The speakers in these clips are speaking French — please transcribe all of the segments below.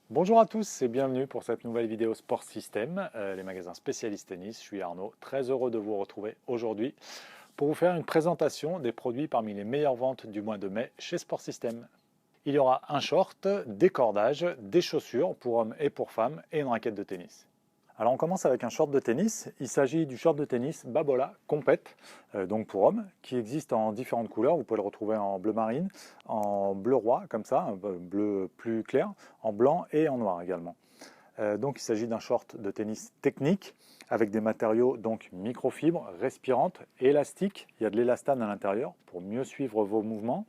Bonjour à tous et bienvenue pour cette nouvelle vidéo Sport System, les magasins spécialistes tennis. Je suis Arnaud, très heureux de vous retrouver aujourd'hui pour vous faire une présentation des produits parmi les meilleures ventes du mois de mai chez Sport System. Il y aura un short, des cordages, des chaussures pour hommes et pour femmes et une raquette de tennis. Alors on commence avec un short de tennis. Il s'agit du short de tennis Babola Compète, donc pour hommes, qui existe en différentes couleurs. Vous pouvez le retrouver en bleu marine, en bleu roi, comme ça, un bleu plus clair, en blanc et en noir également. Donc il s'agit d'un short de tennis technique avec des matériaux donc microfibres, respirantes, élastiques. Il y a de l'élastane à l'intérieur pour mieux suivre vos mouvements.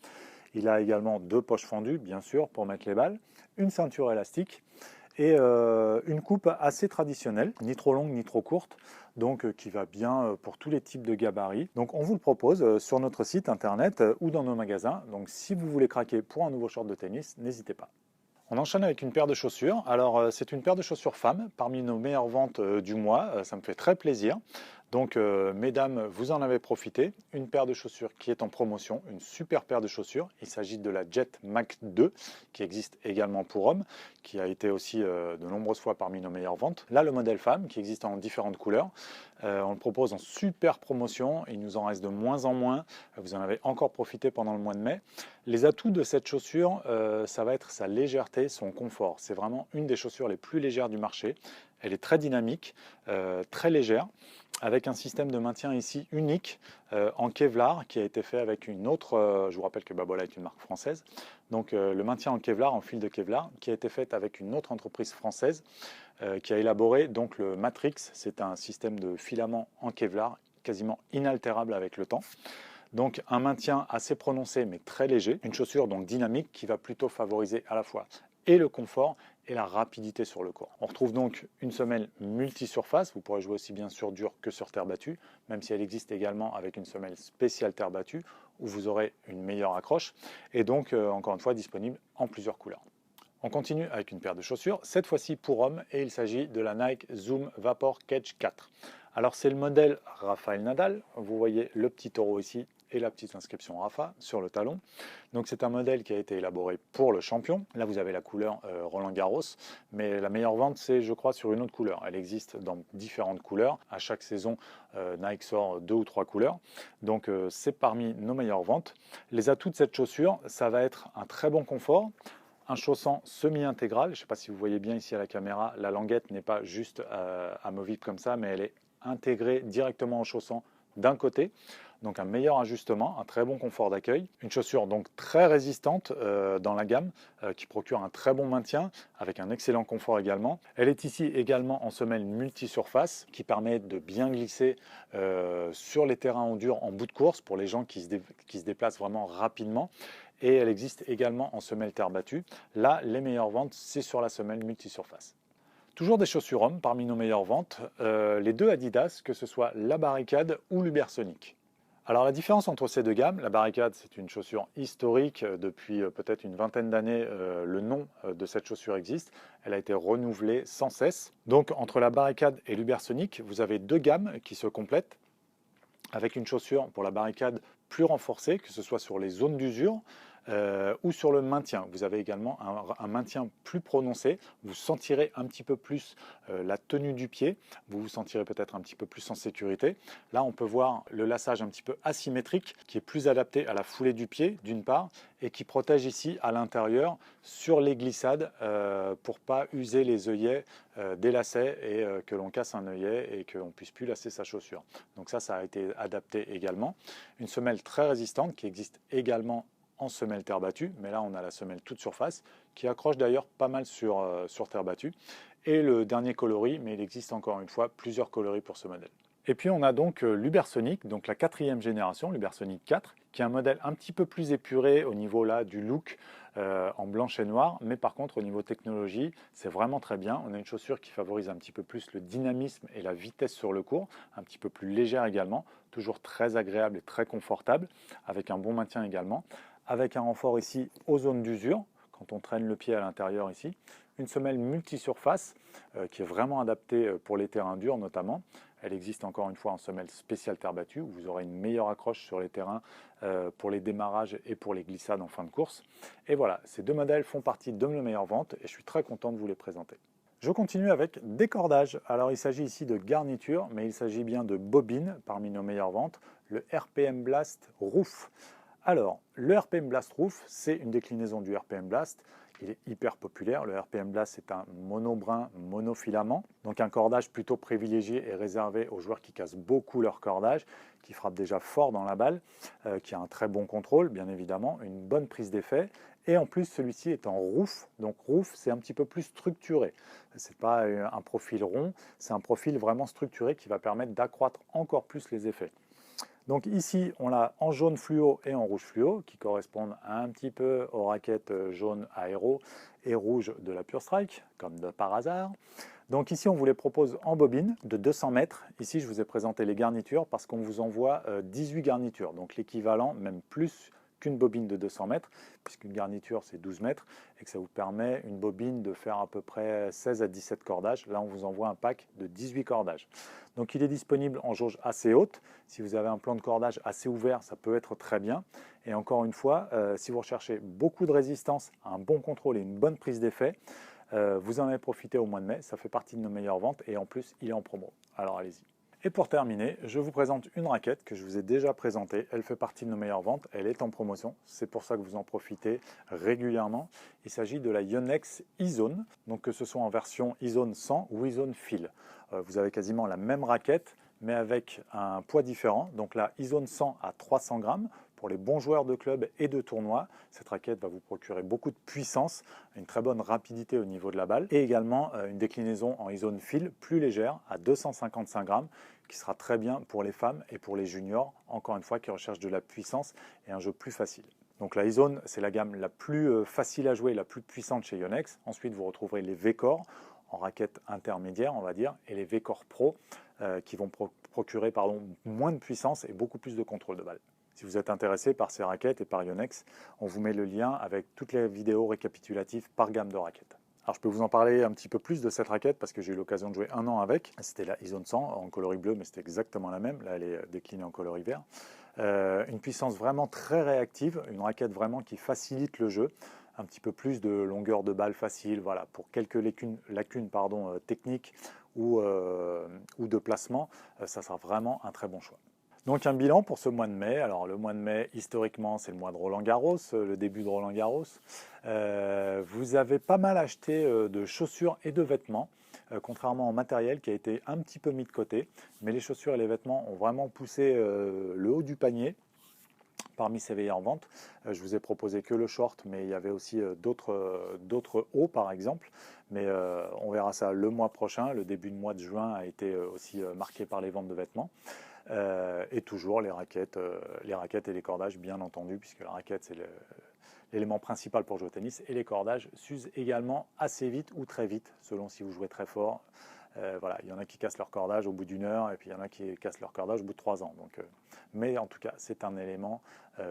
Il a également deux poches fendues, bien sûr, pour mettre les balles, une ceinture élastique et une coupe assez traditionnelle, ni trop longue ni trop courte, donc qui va bien pour tous les types de gabarits. Donc on vous le propose sur notre site internet ou dans nos magasins. Donc si vous voulez craquer pour un nouveau short de tennis, n'hésitez pas. On enchaîne avec une paire de chaussures. Alors c'est une paire de chaussures femmes parmi nos meilleures ventes du mois. Ça me fait très plaisir. Donc mesdames, vous en avez profité. Une paire de chaussures qui est en promotion, une super paire de chaussures. Il s'agit de la Jet Mach 2 qui existe également pour hommes, qui a été aussi de nombreuses fois parmi nos meilleures ventes. Là le modèle femme qui existe en différentes couleurs. On le propose en super promotion. Il nous en reste de moins en moins. Vous en avez encore profité pendant le mois de mai. Les atouts de cette chaussure, ça va être sa légèreté, son confort. C'est vraiment une des chaussures les plus légères du marché. Elle est très dynamique, très légère, avec un système de maintien ici unique en Kevlar qui a été fait avec une autre, je vous rappelle que Babola est une marque française, donc le maintien en Kevlar, en fil de Kevlar, qui a été fait avec une autre entreprise française qui a élaboré donc le Matrix. C'est un système de filament en Kevlar quasiment inaltérable avec le temps. Donc un maintien assez prononcé mais très léger, une chaussure donc dynamique qui va plutôt favoriser à la fois et le confort et la rapidité sur le court. On retrouve donc une semelle multi-surface, vous pourrez jouer aussi bien sur dur que sur terre battue, même si elle existe également avec une semelle spéciale terre battue où vous aurez une meilleure accroche et donc encore une fois disponible en plusieurs couleurs. On continue avec une paire de chaussures, cette fois-ci pour hommes, et il s'agit de la Nike Zoom Vapor Cage 4. Alors c'est le modèle Rafael Nadal, vous voyez le petit taureau ici et la petite inscription Rafa sur le talon. Donc c'est un modèle qui a été élaboré pour le champion. Là vous avez la couleur Roland Garros, mais la meilleure vente c'est je crois sur une autre couleur. Elle existe dans différentes couleurs. À chaque saison Nike sort 2 ou 3 couleurs. Donc c'est parmi nos meilleures ventes. Les atouts de cette chaussure, ça va être un très bon confort, un chaussant semi-intégral. Je ne sais pas si vous voyez bien ici à la caméra, la languette n'est pas juste amovible comme ça, mais elle est intégrée directement au chaussant d'un côté. Donc un meilleur ajustement, un très bon confort d'accueil. Une chaussure donc très résistante dans la gamme, qui procure un très bon maintien, avec un excellent confort également. Elle est ici également en semelle multi-surface, qui permet de bien glisser sur les terrains en dur en bout de course, pour les gens qui se déplacent vraiment rapidement. Et elle existe également en semelle terre battue. Là, les meilleures ventes, c'est sur la semelle multi-surface. Toujours des chaussures hommes parmi nos meilleures ventes, les deux Adidas, que ce soit la Barricade ou l'Ubersonic. Alors la différence entre ces deux gammes, la Barricade c'est une chaussure historique, depuis peut-être une vingtaine d'années le nom de cette chaussure existe, elle a été renouvelée sans cesse. Donc entre la Barricade et l'Ubersonic, vous avez deux gammes qui se complètent, avec une chaussure pour la Barricade plus renforcée, que ce soit sur les zones d'usure ou sur le maintien. Vous avez également un maintien plus prononcé, vous sentirez un petit peu plus la tenue du pied, vous vous sentirez peut-être un petit peu plus en sécurité. Là on peut voir le lassage un petit peu asymétrique qui est plus adapté à la foulée du pied d'une part et qui protège ici à l'intérieur sur les glissades pour pas user les œillets des lacets et que l'on casse un œillet et qu'on puisse plus lasser sa chaussure. Donc ça a été adapté également. Une semelle très résistante qui existe également en semelle terre battue, mais là on a la semelle toute surface qui accroche d'ailleurs pas mal sur terre battue. Et le dernier coloris, mais il existe encore une fois plusieurs coloris pour ce modèle. Et puis on a donc l'Ubersonic, donc la 4e génération, l'Ubersonic 4, qui est un modèle un petit peu plus épuré au niveau là du look en blanche et noir, mais par contre au niveau technologie, c'est vraiment très bien. On a une chaussure qui favorise un petit peu plus le dynamisme et la vitesse sur le court, un petit peu plus légère également, toujours très agréable et très confortable, avec un bon maintien également, avec un renfort ici aux zones d'usure, quand on traîne le pied à l'intérieur ici, une semelle multi-surface qui est vraiment adaptée pour les terrains durs notamment, Elle existe encore une fois en semelle spéciale terre battue, où vous aurez une meilleure accroche sur les terrains pour les démarrages et pour les glissades en fin de course. Et voilà, ces deux modèles font partie de nos meilleures ventes et je suis très content de vous les présenter. Je continue avec des cordages. Alors il s'agit ici de garnitures, mais il s'agit bien de bobines parmi nos meilleures ventes, le RPM Blast Roof. Alors, le RPM Blast Roof, c'est une déclinaison du RPM Blast. Il est hyper populaire. Le RPM Blast, c'est un monobrin monofilament, donc un cordage plutôt privilégié et réservé aux joueurs qui cassent beaucoup leur cordage, qui frappent déjà fort dans la balle, qui a un très bon contrôle, bien évidemment, une bonne prise d'effet. Et en plus, celui-ci est en roof. Donc roof, c'est un petit peu plus structuré. Ce n'est pas un profil rond, c'est un profil vraiment structuré qui va permettre d'accroître encore plus les effets. Donc ici, on l'a en jaune fluo et en rouge fluo, qui correspondent un petit peu aux raquettes jaune aéro et rouge de la Pure Strike, comme de par hasard. Donc ici, on vous les propose en bobine de 200 mètres. Ici, je vous ai présenté les garnitures parce qu'on vous envoie 18 garnitures, donc l'équivalent, même plus qu'une bobine de 200 mètres, puisqu'une garniture c'est 12 mètres, et que ça vous permet une bobine de faire à peu près 16 à 17 cordages. Là, on vous envoie un pack de 18 cordages. Donc il est disponible en jauge assez haute. Si vous avez un plan de cordage assez ouvert, ça peut être très bien. Et encore une fois, si vous recherchez beaucoup de résistance, un bon contrôle et une bonne prise d'effet, vous en avez profité au mois de mai. Ça fait partie de nos meilleures ventes et en plus, il est en promo. Alors allez-y. Et pour terminer, je vous présente une raquette que je vous ai déjà présentée. Elle fait partie de nos meilleures ventes. Elle est en promotion. C'est pour ça que vous en profitez régulièrement. Il s'agit de la Yonex E-Zone. Donc que ce soit en version E-Zone 100 ou E-Zone Fil. Vous avez quasiment la même raquette, mais avec un poids différent. Donc la E-Zone 100 à 300 grammes. Pour les bons joueurs de club et de tournoi, cette raquette va vous procurer beaucoup de puissance, une très bonne rapidité au niveau de la balle et également une déclinaison en E-Zone Fil plus légère à 255 grammes qui sera très bien pour les femmes et pour les juniors, encore une fois, qui recherchent de la puissance et un jeu plus facile. Donc la E-Zone, c'est la gamme la plus facile à jouer, la plus puissante chez Yonex. Ensuite, vous retrouverez les V-Core en raquette intermédiaire, on va dire, et les V-Core Pro qui vont procurer moins de puissance et beaucoup plus de contrôle de balle. Si vous êtes intéressé par ces raquettes et par Yonex, on vous met le lien avec toutes les vidéos récapitulatives par gamme de raquettes. Alors je peux vous en parler un petit peu plus de cette raquette parce que j'ai eu l'occasion de jouer un an avec. C'était la E-Zone 100 en coloris bleu, mais c'était exactement la même. Là, elle est déclinée en coloris vert. Une puissance vraiment très réactive, une raquette vraiment qui facilite le jeu. Un petit peu plus de longueur de balle facile, voilà, pour quelques lacunes techniques ou de placement, ça sera vraiment un très bon choix. Donc un bilan pour ce mois de mai. Alors le mois de mai, historiquement, c'est le mois de Roland-Garros, le début de Roland-Garros. Vous avez pas mal acheté de chaussures et de vêtements, contrairement au matériel qui a été un petit peu mis de côté. Mais les chaussures et les vêtements ont vraiment poussé le haut du panier parmi ces veillées en vente. Je vous ai proposé que le short, mais il y avait aussi d'autres hauts par exemple. Mais on verra ça le mois prochain. Le début de mois de juin a été aussi marqué par les ventes de vêtements. Et toujours les raquettes et les cordages, bien entendu, puisque la raquette, c'est l'élément principal pour jouer au tennis. Et les cordages s'usent également assez vite ou très vite, selon si vous jouez très fort. Voilà, il y en a qui cassent leur cordage au bout d'une heure, et puis il y en a qui cassent leur cordage au bout de 3 ans. Donc, mais en tout cas, c'est un élément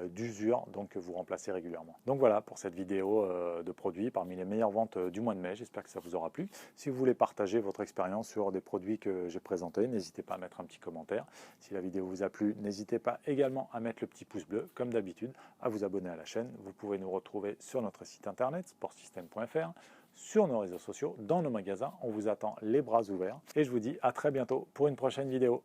d'usure, donc vous remplacez régulièrement. Donc voilà pour cette vidéo de produits parmi les meilleures ventes du mois de mai. J'espère que ça vous aura plu. Si vous voulez partager votre expérience sur des produits que j'ai présentés, n'hésitez pas à mettre un petit commentaire. Si la vidéo vous a plu, n'hésitez pas également à mettre le petit pouce bleu, comme d'habitude, à vous abonner à la chaîne. Vous pouvez nous retrouver sur notre site internet sportsystem.fr, sur nos réseaux sociaux, dans nos magasins. On vous attend les bras ouverts et je vous dis à très bientôt pour une prochaine vidéo.